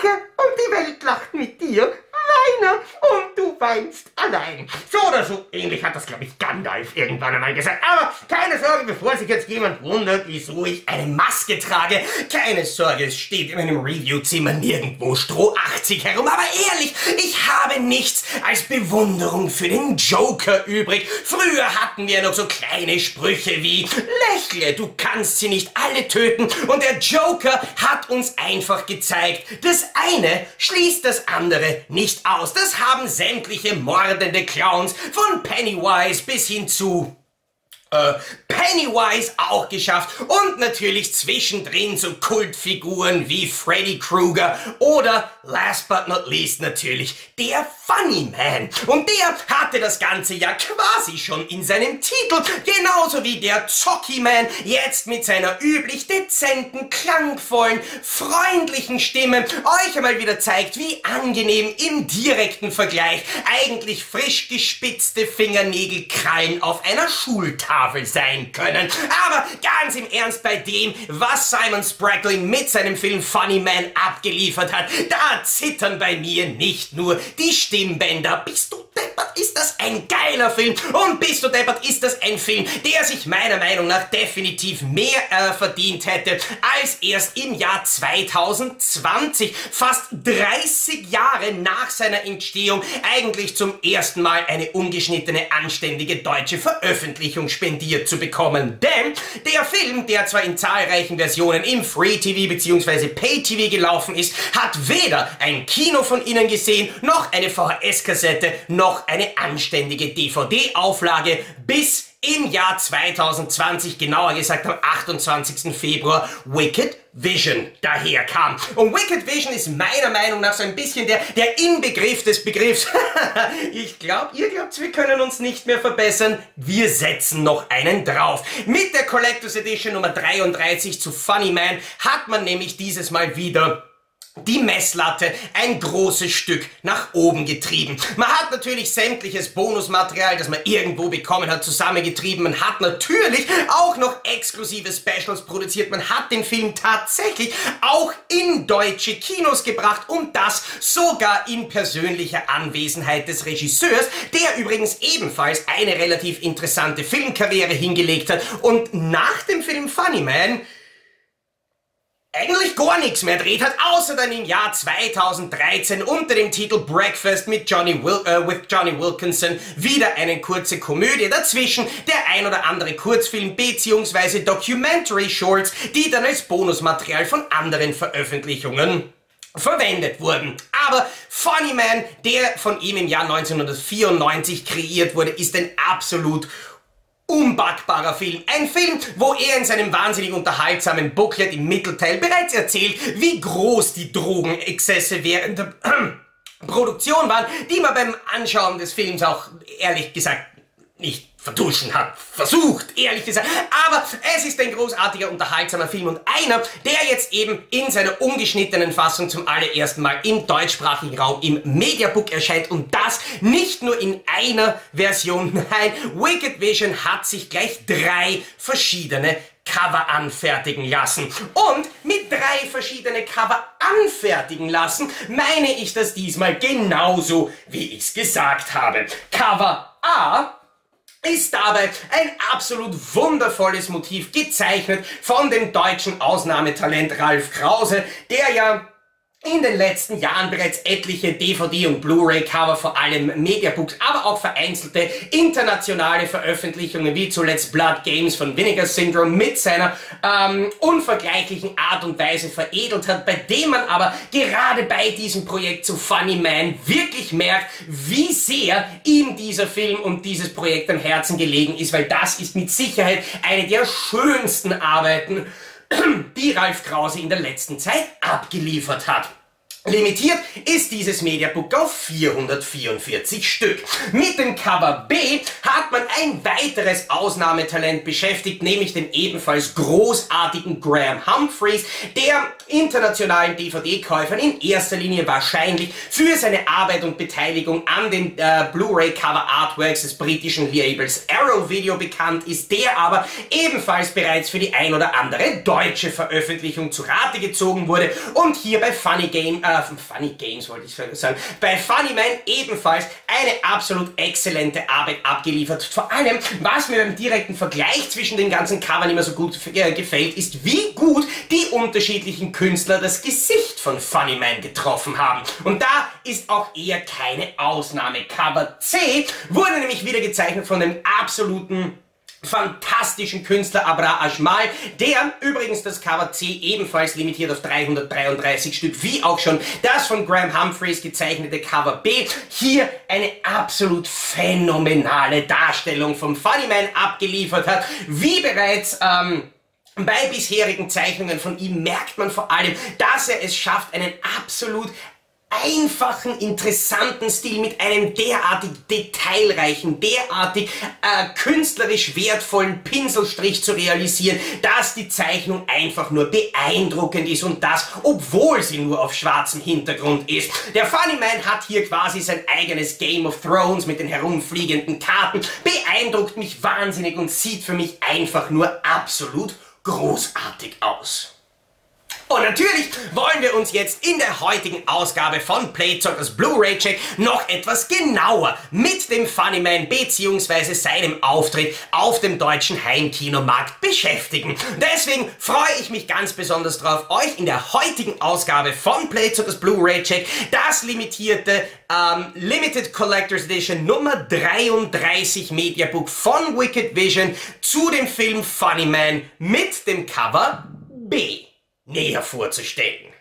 lache und die Welt lacht mit dir. Weine und du weinst allein. So oder so ähnlich hat das, glaube ich, Gandalf irgendwann einmal gesagt. Aber keine Sorge, bevor sich jetzt jemand wundert, wieso ich eine Maske trage. Keine Sorge, es steht in meinem Reviewzimmer nirgendwo Stroh 80 herum. Aber ehrlich, ich habe nichts als Bewunderung für den Joker übrig. Früher hatten wir noch so kleine Sprüche wie lächle, du kannst sie nicht alle töten. Und der Joker hat uns einfach gezeigt, das eine schließt das andere nicht aus. Das haben sämtliche mordende Clowns von Pennywise bis hin zu Pennywise auch geschafft und natürlich zwischendrin so Kultfiguren wie Freddy Krueger oder last but not least natürlich der FUNNYMAN. Und der hatte das Ganze ja quasi schon in seinem Titel, genauso wie der Zocki-Man jetzt mit seiner üblich dezenten, klangvollen, freundlichen Stimme euch einmal wieder zeigt, wie angenehm im direkten Vergleich eigentlich frisch gespitzte Fingernägelkrallen auf einer Schultafel sein können. Aber ganz im Ernst, bei dem, was Simon Spraggling mit seinem Film FUNNYMAN abgeliefert hat, da zittern bei mir nicht nur die Stimmbänder. Bist du deppert, ist das ein geiler Film, und bist du deppert, ist das ein Film, der sich meiner Meinung nach definitiv mehr verdient hätte, als erst im Jahr 2020, fast 30 Jahre nach seiner Entstehung, eigentlich zum ersten Mal eine ungeschnittene, anständige deutsche Veröffentlichung spendiert zu bekommen. Denn der Film, der zwar in zahlreichen Versionen im Free-TV bzw. Pay-TV gelaufen ist, hat weder ein Kino von innen gesehen, noch eine VHS-Kassette, noch eine anständige DVD-Auflage, bis im Jahr 2020, genauer gesagt am 28. Februar, Wicked Vision daherkam. Und Wicked Vision ist meiner Meinung nach so ein bisschen der Inbegriff des Begriffs. Ich glaube, ihr glaubt, wir können uns nicht mehr verbessern. Wir setzen noch einen drauf. Mit der Collectors Edition Nummer 33 zu FUNNYMAN hat man nämlich dieses Mal wieder die Messlatte ein großes Stück nach oben getrieben. Man hat natürlich sämtliches Bonusmaterial, das man irgendwo bekommen hat, zusammengetrieben. Man hat natürlich auch noch exklusive Specials produziert. Man hat den Film tatsächlich auch in deutsche Kinos gebracht, und das sogar in persönlicher Anwesenheit des Regisseurs, der übrigens ebenfalls eine relativ interessante Filmkarriere hingelegt hat und nach dem Film FUNNYMAN eigentlich gar nichts mehr dreht hat, außer dann im Jahr 2013 unter dem Titel Breakfast mit Johnny Wilkinson wieder eine kurze Komödie, dazwischen der ein oder andere Kurzfilm bzw. Documentary Shorts, die dann als Bonusmaterial von anderen Veröffentlichungen verwendet wurden. Aber FUNNYMAN, der von ihm im Jahr 1994 kreiert wurde, ist ein absolut unbackbarer Film. Ein Film, wo er in seinem wahnsinnig unterhaltsamen Booklet im Mittelteil bereits erzählt, wie groß die Drogenexzesse während der Produktion waren, die man beim Anschauen des Films auch ehrlich gesagt nicht vertuschen hat. Versucht, ehrlich gesagt. Aber es ist ein großartiger, unterhaltsamer Film und einer, der jetzt eben in seiner ungeschnittenen Fassung zum allerersten Mal im deutschsprachigen Raum im Mediabook erscheint, und das nicht nur in einer Version. Nein, Wicked Vision hat sich gleich 3 verschiedene Cover anfertigen lassen. Und mit 3 verschiedene Cover anfertigen lassen, meine ich das diesmal genauso, wie ich es gesagt habe. Cover A ist dabei ein absolut wundervolles Motiv, gezeichnet von dem deutschen Ausnahmetalent Ralf Krause, der ja in den letzten Jahren bereits etliche DVD- und Blu-ray-Cover, vor allem Mediabooks, aber auch vereinzelte internationale Veröffentlichungen, wie zuletzt Blood Games von Vinegar Syndrome, mit seiner unvergleichlichen Art und Weise veredelt hat, bei dem man aber gerade bei diesem Projekt zu FUNNYMAN wirklich merkt, wie sehr ihm dieser Film und dieses Projekt am Herzen gelegen ist, weil das ist mit Sicherheit eine der schönsten Arbeiten, die Ralf Krause in der letzten Zeit abgeliefert hat. Limitiert ist dieses Mediabook auf 444 Stück. Mit dem Cover B hat man ein weiteres Ausnahmetalent beschäftigt, nämlich den ebenfalls großartigen Graham Humphreys, der internationalen DVD-Käufern in erster Linie wahrscheinlich für seine Arbeit und Beteiligung an den Blu-ray-Cover-Artworks des britischen Labels Arrow Video bekannt ist, der aber ebenfalls bereits für die ein oder andere deutsche Veröffentlichung zu Rate gezogen wurde und hier bei Funny Games wollte ich sagen, bei FUNNYMAN ebenfalls eine absolut exzellente Arbeit abgeliefert. Vor allem, was mir beim direkten Vergleich zwischen den ganzen Covern immer so gut gefällt, ist, wie gut die unterschiedlichen Künstler das Gesicht von FUNNYMAN getroffen haben. Und da ist auch eher keine Ausnahme. Cover C wurde nämlich wieder gezeichnet von dem absoluten fantastischen Künstler Abra Ajmal, der übrigens das Cover C ebenfalls limitiert auf 333 Stück, wie auch schon das von Graham Humphreys gezeichnete Cover B, hier eine absolut phänomenale Darstellung vom FUNNYMAN abgeliefert hat. Wie bereits bei bisherigen Zeichnungen von ihm merkt man vor allem, dass er es schafft, einen absolut einfachen, interessanten Stil mit einem derartig detailreichen, derartig künstlerisch wertvollen Pinselstrich zu realisieren, dass die Zeichnung einfach nur beeindruckend ist, und das, obwohl sie nur auf schwarzem Hintergrund ist. Der FUNNYMAN hat hier quasi sein eigenes Game of Thrones mit den herumfliegenden Karten, beeindruckt mich wahnsinnig und sieht für mich einfach nur absolut großartig aus. Und natürlich wollen wir uns jetzt in der heutigen Ausgabe von Playzockers Blu-ray Check noch etwas genauer mit dem FUNNYMAN bzw. seinem Auftritt auf dem deutschen Heimkinomarkt beschäftigen. Deswegen freue ich mich ganz besonders darauf, euch in der heutigen Ausgabe von Playzockers Blu-ray Check das limitierte Limited Collectors Edition Nummer 33 Mediabook von Wicked Vision zu dem Film FUNNYMAN mit dem Cover B näher vorzustellen.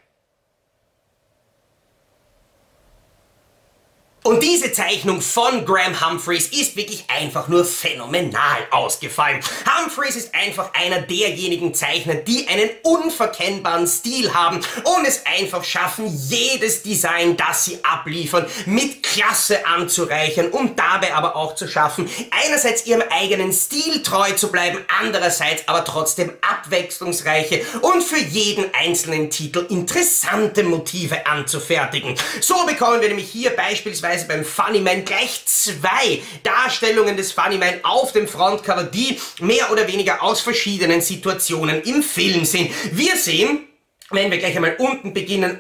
Und diese Zeichnung von Graham Humphreys ist wirklich einfach nur phänomenal ausgefallen. Humphreys ist einfach einer derjenigen Zeichner, die einen unverkennbaren Stil haben und es einfach schaffen, jedes Design, das sie abliefern, mit Klasse anzureichern und dabei aber auch zu schaffen, einerseits ihrem eigenen Stil treu zu bleiben, andererseits aber trotzdem abwechslungsreiche und für jeden einzelnen Titel interessante Motive anzufertigen. So bekommen wir nämlich hier beispielsweise beim FUNNYMAN gleich zwei Darstellungen des FUNNYMAN auf dem Frontcover, die mehr oder weniger aus verschiedenen Situationen im Film sind. Wir sehen, wenn wir gleich einmal unten beginnen,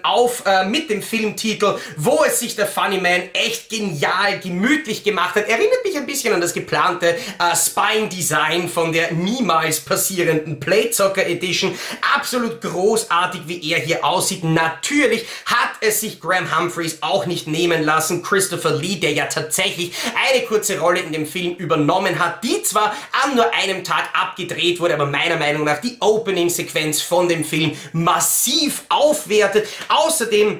mit dem Filmtitel, wo es sich der FUNNYMAN echt genial, gemütlich gemacht hat. Erinnert mich ein bisschen an das geplante Spine-Design von der niemals passierenden Playzocker Edition. Absolut großartig, wie er hier aussieht. Natürlich hat es sich Graham Humphreys auch nicht nehmen lassen, Christopher Lee, der ja tatsächlich eine kurze Rolle in dem Film übernommen hat, die zwar an nur einem Tag abgedreht wurde, aber meiner Meinung nach die Opening-Sequenz von dem Film massiv aufwertet. Außerdem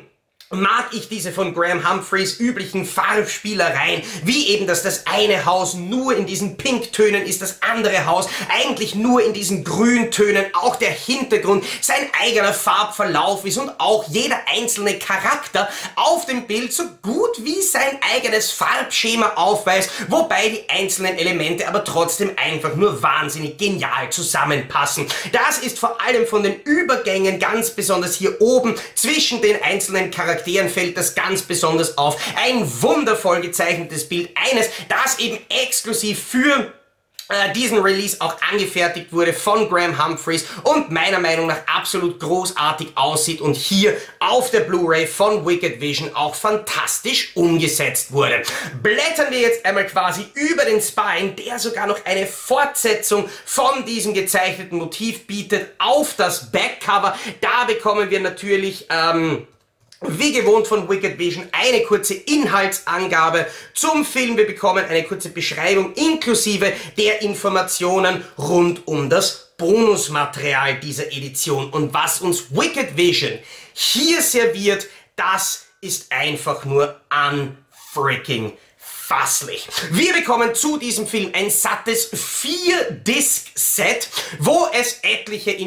mag ich diese von Graham Humphreys üblichen Farbspielereien, wie eben, dass das eine Haus nur in diesen Pinktönen ist, das andere Haus eigentlich nur in diesen Grüntönen, auch der Hintergrund sein eigener Farbverlauf ist und auch jeder einzelne Charakter auf dem Bild so gut wie sein eigenes Farbschema aufweist, wobei die einzelnen Elemente aber trotzdem einfach nur wahnsinnig genial zusammenpassen. Das ist vor allem von den Übergängen, ganz besonders hier oben zwischen den einzelnen Charakteren, fällt das ganz besonders auf. Ein wundervoll gezeichnetes Bild, eines, das eben exklusiv für diesen Release auch angefertigt wurde von Graham Humphreys und meiner Meinung nach absolut großartig aussieht und hier auf der Blu-ray von Wicked Vision auch fantastisch umgesetzt wurde. Blättern wir jetzt einmal quasi über den Spine, der sogar noch eine Fortsetzung von diesem gezeichneten Motiv bietet, auf das Backcover. Da bekommen wir natürlich wie gewohnt von Wicked Vision eine kurze Inhaltsangabe zum Film. Wir bekommen eine kurze Beschreibung inklusive der Informationen rund um das Bonusmaterial dieser Edition. Und was uns Wicked Vision hier serviert, das ist einfach nur unfreaking fasslich. Wir bekommen zu diesem Film ein sattes 4-Disc-Set, wo es etliche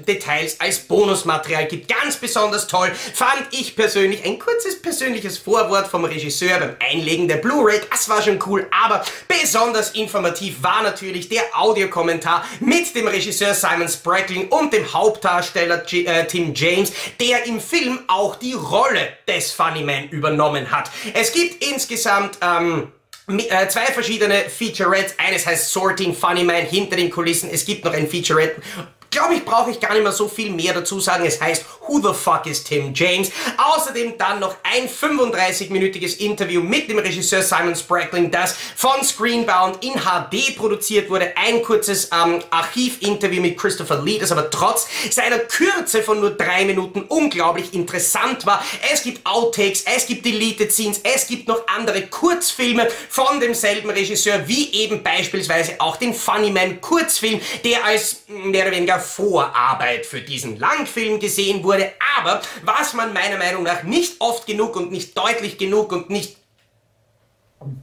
Details als Bonusmaterial gibt. Ganz besonders toll fand ich persönlich ein kurzes persönliches Vorwort vom Regisseur beim Einlegen der Blu-ray. Das war schon cool, aber besonders informativ war natürlich der Audiokommentar mit dem Regisseur Simon Sprackling und dem Hauptdarsteller Tim James, der im Film auch die Rolle des FUNNYMAN übernommen hat. Es gibt insgesamt zwei verschiedene Featurettes. Eines heißt Sorting FUNNYMAN hinter den Kulissen. Es gibt noch ein Featurette glaube ich, brauche ich gar nicht mehr so viel mehr dazu sagen. Es heißt Who the fuck is Tim James? Außerdem dann noch ein 35-minütiges Interview mit dem Regisseur Simon Sprackling, das von Screenbound in HD produziert wurde. Ein kurzes Archivinterview mit Christopher Lee, das aber trotz seiner Kürze von nur 3 Minuten unglaublich interessant war. Es gibt Outtakes, es gibt Deleted Scenes, es gibt noch andere Kurzfilme von demselben Regisseur, wie eben beispielsweise auch den FUNNYMAN Kurzfilm, der als mehr oder weniger Vorarbeit für diesen Langfilm gesehen wurde. Aber was man meiner Meinung nach nicht oft genug und nicht deutlich genug und nicht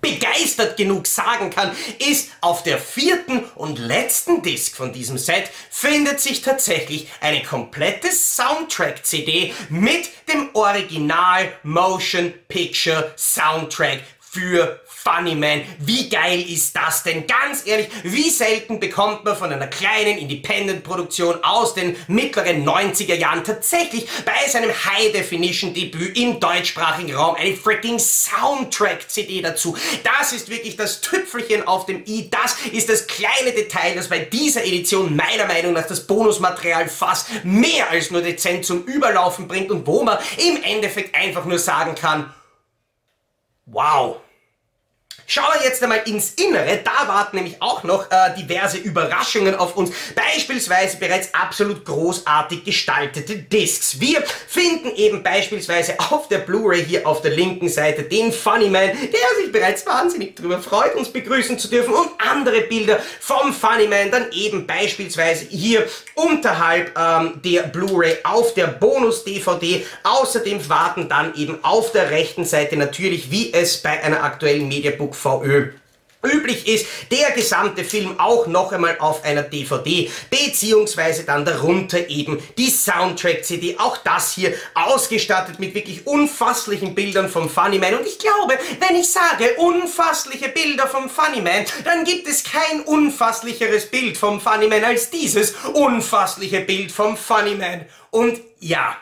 begeistert genug sagen kann, ist, auf der 4. und letzten Disc von diesem Set findet sich tatsächlich eine komplette Soundtrack-CD mit dem Original Motion Picture Soundtrack für FUNNYMAN. Wie geil ist das denn? Ganz ehrlich, wie selten bekommt man von einer kleinen Independent-Produktion aus den mittleren 90er Jahren tatsächlich bei seinem High-Definition-Debüt im deutschsprachigen Raum eine freaking Soundtrack-CD dazu. Das ist wirklich das Tüpfelchen auf dem i. Das ist das kleine Detail, das bei dieser Edition meiner Meinung nach das Bonusmaterial fast mehr als nur dezent zum Überlaufen bringt und wo man im Endeffekt einfach nur sagen kann, wow. Schauen wir jetzt einmal ins Innere, da warten nämlich auch noch diverse Überraschungen auf uns, beispielsweise bereits absolut großartig gestaltete Discs. Wir finden eben beispielsweise auf der Blu-ray hier auf der linken Seite den FUNNYMAN, der sich bereits wahnsinnig darüber freut, uns begrüßen zu dürfen, und andere Bilder vom FUNNYMAN dann eben beispielsweise hier unterhalb der Blu-ray auf der Bonus-DVD. Außerdem warten dann eben auf der rechten Seite natürlich, wie es bei einer aktuellen Mediabook VÖ üblich ist, der gesamte Film auch noch einmal auf einer DVD, beziehungsweise dann darunter eben die Soundtrack-CD, auch das hier ausgestattet mit wirklich unfasslichen Bildern vom FUNNYMAN. Und ich glaube, wenn ich sage unfassliche Bilder vom FUNNYMAN, dann gibt es kein unfasslicheres Bild vom FUNNYMAN als dieses unfassliche Bild vom FUNNYMAN. Und ja,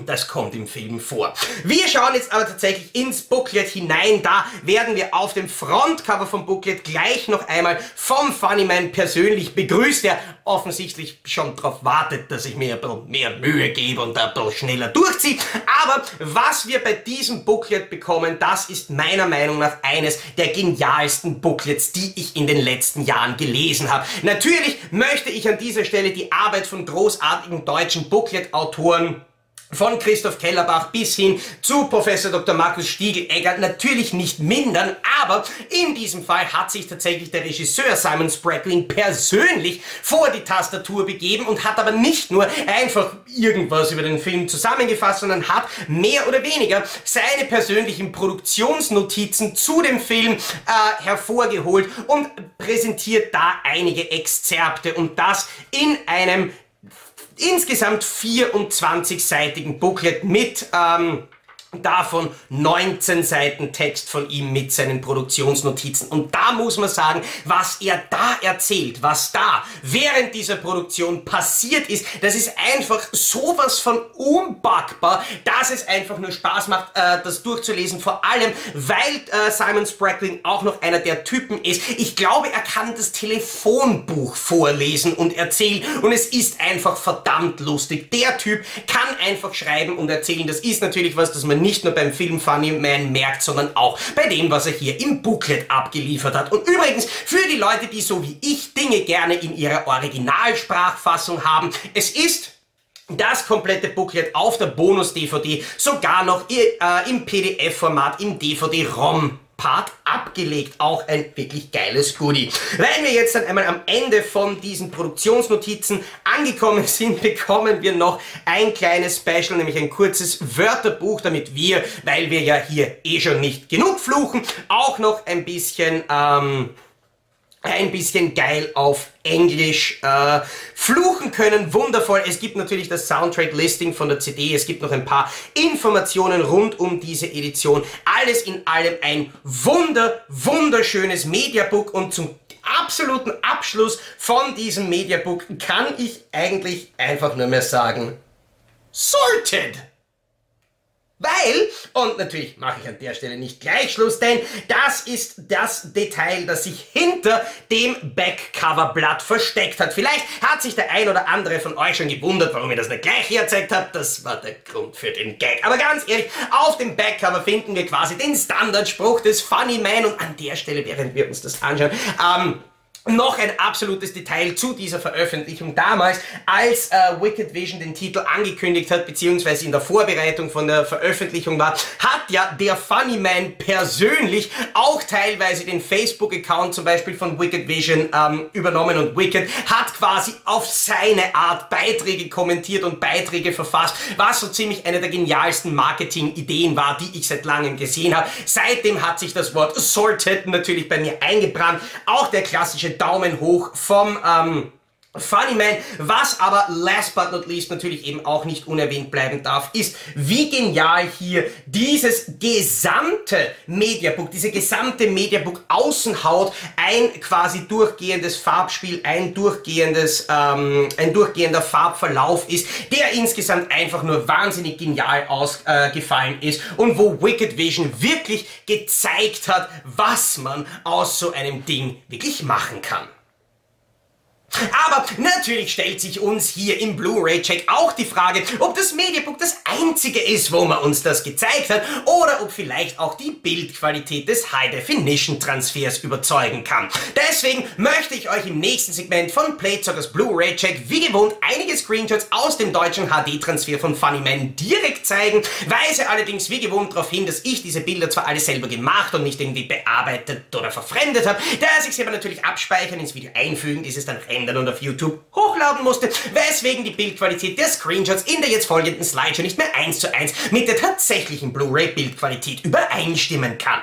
das kommt im Film vor. Wir schauen jetzt aber tatsächlich ins Booklet hinein. Da werden wir auf dem Frontcover vom Booklet gleich noch einmal vom FUNNYMAN persönlich begrüßt, der offensichtlich schon darauf wartet, dass ich mir ein bisschen mehr Mühe gebe und ein bisschen schneller durchziehe. Aber was wir bei diesem Booklet bekommen, das ist meiner Meinung nach eines der genialsten Booklets, die ich in den letzten Jahren gelesen habe. Natürlich möchte ich an dieser Stelle die Arbeit von großartigen deutschen Booklet-Autoren von Christoph Kellerbach bis hin zu Professor Dr. Markus Stiegel-Egger natürlich nicht mindern, aber in diesem Fall hat sich tatsächlich der Regisseur Simon Sprackling persönlich vor die Tastatur begeben und hat aber nicht nur einfach irgendwas über den Film zusammengefasst, sondern hat mehr oder weniger seine persönlichen Produktionsnotizen zu dem Film hervorgeholt und präsentiert da einige Exzerpte, und das in einem insgesamt 24-seitigen Booklet mit davon 19 Seiten Text von ihm mit seinen Produktionsnotizen. Und da muss man sagen, was er da erzählt, was da während dieser Produktion passiert ist, das ist einfach sowas von unpackbar, dass es einfach nur Spaß macht, das durchzulesen. Vor allem, weil Simon Sprackling auch noch einer der Typen ist. Ich glaube, er kann das Telefonbuch vorlesen und erzählen, und es ist einfach verdammt lustig. Der Typ kann einfach schreiben und erzählen. Das ist natürlich was, das man nicht nur beim Film FUNNYMAN merkt, sondern auch bei dem, was er hier im Booklet abgeliefert hat. Und übrigens, für die Leute, die so wie ich Dinge gerne in ihrer Originalsprachfassung haben, es ist das komplette Booklet auf der Bonus-DVD sogar noch im PDF-Format, im DVD-ROM Part abgelegt. Auch ein wirklich geiles Goodie. Weil wir jetzt dann einmal am Ende von diesen Produktionsnotizen angekommen sind, bekommen wir noch ein kleines Special, nämlich ein kurzes Wörterbuch, damit wir, weil wir ja hier eh schon nicht genug fluchen, auch noch ein bisschen geil auf Englisch fluchen können. Wundervoll. Es gibt natürlich das Soundtrack-Listing von der CD. Es gibt noch ein paar Informationen rund um diese Edition. Alles in allem ein wunderschönes Mediabook, und zum absoluten Abschluss von diesem Mediabook kann ich eigentlich einfach nur mehr sagen: Sorted! Weil, und natürlich mache ich an der Stelle nicht gleich Schluss, denn das ist das Detail, das sich hinter dem Backcoverblatt versteckt hat. Vielleicht hat sich der ein oder andere von euch schon gewundert, warum ich das nicht gleich erzählt habe. Das war der Grund für den Gag. Aber ganz ehrlich, auf dem Backcover finden wir quasi den Standardspruch des FUNNYMAN und an der Stelle, während wir uns das anschauen, noch ein absolutes Detail zu dieser Veröffentlichung damals, als Wicked Vision den Titel angekündigt hat, beziehungsweise in der Vorbereitung von der Veröffentlichung war, hat ja der FUNNYMAN persönlich auch teilweise den Facebook-Account zum Beispiel von Wicked Vision übernommen und Wicked hat quasi auf seine Art Beiträge kommentiert und Beiträge verfasst, was so ziemlich eine der genialsten Marketing-Ideen war, die ich seit langem gesehen habe. Seitdem hat sich das Wort sorted natürlich bei mir eingebrannt, auch der klassische Daumen hoch vom FUNNYMAN. Was aber last but not least natürlich eben auch nicht unerwähnt bleiben darf, ist, wie genial hier dieses gesamte Mediabook, diese gesamte Mediabook Außenhaut ein quasi durchgehendes Farbspiel, ein durchgehender Farbverlauf ist, der insgesamt einfach nur wahnsinnig genial ausgefallen ist und wo Wicked Vision wirklich gezeigt hat, was man aus so einem Ding wirklich machen kann. Aber natürlich stellt sich uns hier im Blu-ray-Check auch die Frage, ob das Mediabook das einzige ist, wo man uns das gezeigt hat, oder ob vielleicht auch die Bildqualität des High-Definition-Transfers überzeugen kann. Deswegen möchte ich euch im nächsten Segment von Playzockers Blu-ray-Check wie gewohnt einige Screenshots aus dem deutschen HD-Transfer von FUNNYMAN direkt zeigen, weise allerdings wie gewohnt darauf hin, dass ich diese Bilder zwar alle selber gemacht und nicht irgendwie bearbeitet oder verfremdet habe, da ich sie aber natürlich abspeichern, ins Video einfügen, dieses dann rendern und auf YouTube hochladen musste, weswegen die Bildqualität der Screenshots in der jetzt folgenden Slideshow nicht mehr 1:1 mit der tatsächlichen Blu-ray-Bildqualität übereinstimmen kann.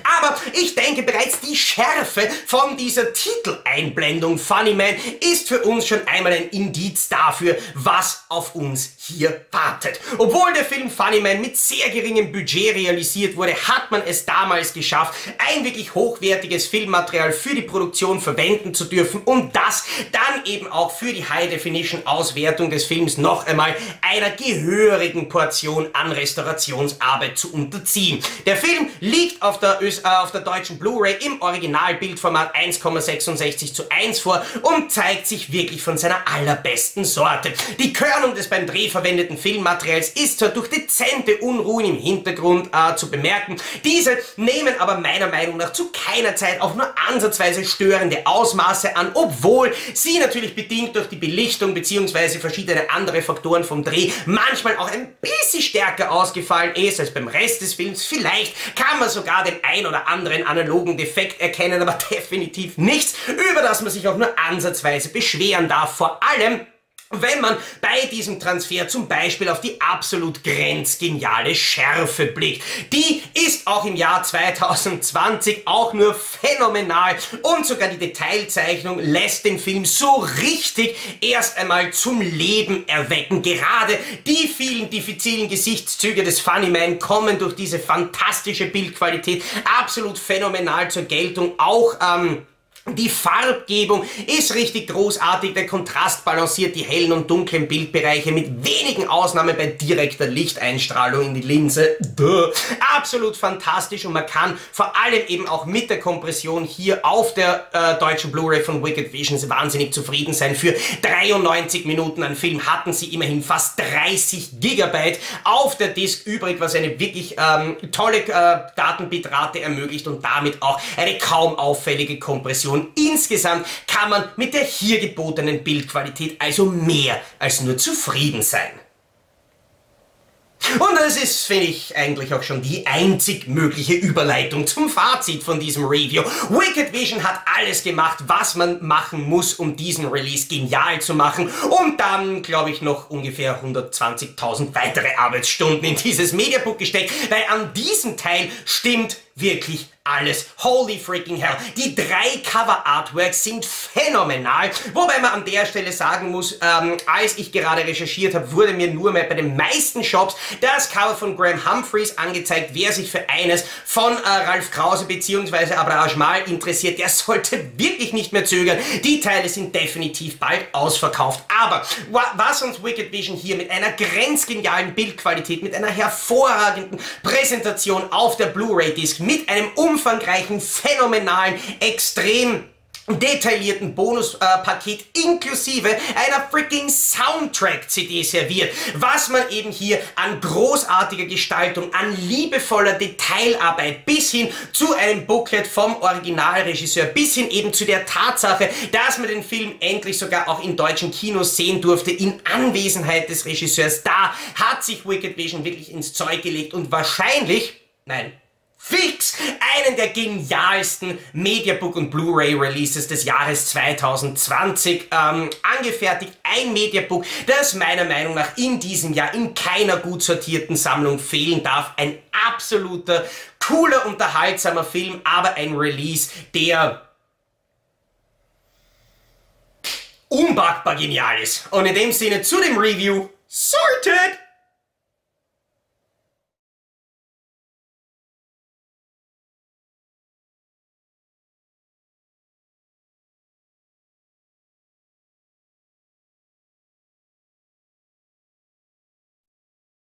Aber ich denke, bereits die Schärfe von dieser Titeleinblendung FUNNYMAN ist für uns schon einmal ein Indiz dafür, was auf uns hier wartet. Obwohl der Film FUNNYMAN mit sehr geringem Budget realisiert wurde, hat man es damals geschafft, ein wirklich hochwertiges Filmmaterial für die Produktion verwenden zu dürfen und das dann eben auch für die High-Definition-Auswertung des Films noch einmal einer gehörigen Portion an Restaurationsarbeit zu unterziehen. Der Film liegt auf der deutschen Blu-ray im Originalbildformat 1,66:1 vor und zeigt sich wirklich von seiner allerbesten Sorte. Die Körnung des beim Dreh verwendeten Filmmaterials ist zwar durch dezente Unruhen im Hintergrund zu bemerken, diese nehmen aber meiner Meinung nach zu keiner Zeit auch nur ansatzweise störende Ausmaße an, obwohl sie natürlich bedingt durch die Belichtung bzw. verschiedene andere Faktoren vom Dreh manchmal auch ein bisschen stärker ausgefallen ist als beim Rest des Films. Vielleicht kann man sogar den ein oder anderen analogen Defekt erkennen, aber definitiv nichts, über das man sich auch nur ansatzweise beschweren darf. Vor allem, wenn man bei diesem Transfer zum Beispiel auf die absolut grenzgeniale Schärfe blickt. Die ist auch im Jahr 2020 auch nur phänomenal und sogar die Detailzeichnung lässt den Film so richtig erst einmal zum Leben erwecken. Gerade die vielen diffizilen Gesichtszüge des FUNNYMAN kommen durch diese fantastische Bildqualität absolut phänomenal zur Geltung. Auch die Farbgebung ist richtig großartig, der Kontrast balanciert die hellen und dunklen Bildbereiche mit wenigen Ausnahmen bei direkter Lichteinstrahlung in die Linse. Absolut fantastisch und man kann vor allem eben auch mit der Kompression hier auf der deutschen Blu-ray von Wicked Vision wahnsinnig zufrieden sein. Für 93 Minuten an Film hatten sie immerhin fast 30 Gigabyte auf der Disc übrig, was eine wirklich tolle Datenbitrate ermöglicht und damit auch eine kaum auffällige Kompression. Insgesamt kann man mit der hier gebotenen Bildqualität also mehr als nur zufrieden sein. Und das ist, finde ich, eigentlich auch schon die einzig mögliche Überleitung zum Fazit von diesem Review. Wicked Vision hat alles gemacht, was man machen muss, um diesen Release genial zu machen und dann, glaube ich, noch ungefähr 120.000 weitere Arbeitsstunden in dieses Mediabook gesteckt, weil an diesem Teil stimmt wirklich alles. Holy freaking hell. Die 3 Cover-Artworks sind phänomenal. Wobei man an der Stelle sagen muss, als ich gerade recherchiert habe, wurde mir nur mehr bei den meisten Shops das Cover von Graham Humphreys angezeigt. Wer sich für eines von Ralf Krause bzw. Abraham Schmal interessiert, der sollte wirklich nicht mehr zögern. Die Teile sind definitiv bald ausverkauft. Aber was uns Wicked Vision hier mit einer grenzgenialen Bildqualität, mit einer hervorragenden Präsentation auf der Blu-ray-Disc, mit einem umfangreichen, phänomenalen, extrem detaillierten Bonuspaket inklusive einer freaking Soundtrack-CD serviert, was man eben hier an großartiger Gestaltung, an liebevoller Detailarbeit bis hin zu einem Booklet vom Originalregisseur, bis hin eben zu der Tatsache, dass man den Film endlich sogar auch in deutschen Kinos sehen durfte, in Anwesenheit des Regisseurs. Da hat sich Wicked Vision wirklich ins Zeug gelegt und wahrscheinlich, nein, fix einen der genialsten Mediabook und Blu-ray Releases des Jahres 2020 angefertigt. Ein Mediabook, das meiner Meinung nach in diesem Jahr in keiner gut sortierten Sammlung fehlen darf. Ein absoluter, cooler, unterhaltsamer Film, aber ein Release, der unpackbar genial ist. Und in dem Sinne zu dem Review, sorted!